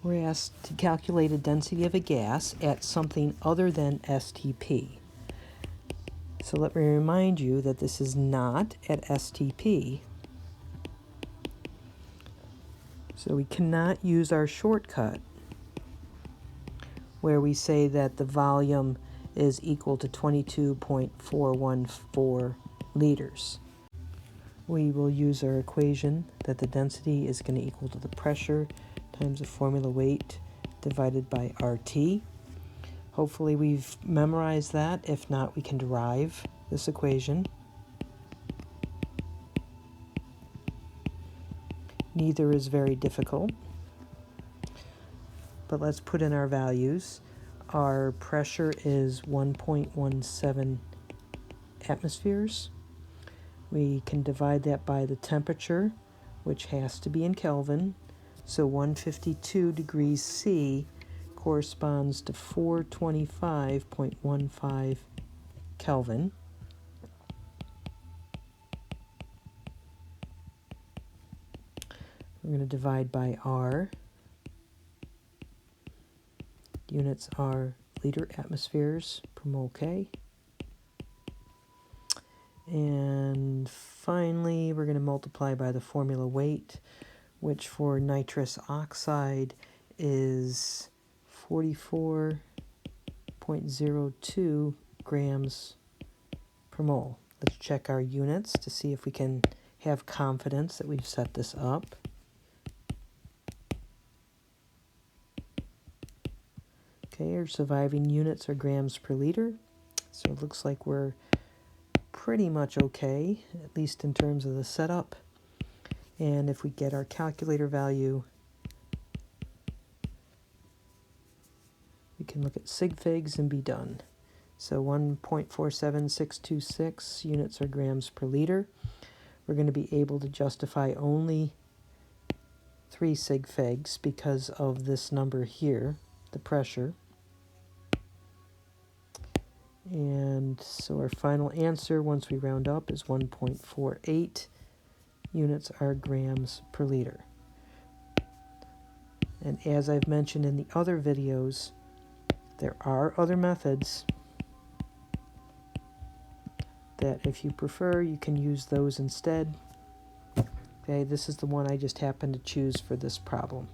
We're asked to calculate a density of a gas at something other than STP. So let me remind you that this is not at STP. So we cannot use our shortcut where we say that the volume is equal to 22.414 liters. We will use our equation that the density is going to equal to the pressure times the formula weight divided by RT. Hopefully we've memorized that. If not, we can derive this equation. Neither is very difficult. But let's put in our values. Our pressure is 1.17 atmospheres. We can divide that by the temperature, which has to be in Kelvin. So 152 degrees C corresponds to 425.15 Kelvin. We're going to divide by R. Units are liter atmospheres per mole K. And finally, we're going to multiply by the formula weight, which for nitrous oxide is 44.02 grams per mole. Let's check our units to see if we can have confidence that we've set this up. Okay, our surviving units are grams per liter, so it looks like we're pretty much okay, at least in terms of the setup. And if we get our calculator value, we can look at sig figs and be done. So 1.47626 units are grams per liter. We're going to be able to justify only 3 sig figs because of this number here, the pressure. And so our final answer, once we round up, is 1.48 units are grams per liter. And as I've mentioned in the other videos, there are other methods that if you prefer, you can use those instead. Okay, this is the one I just happened to choose for this problem.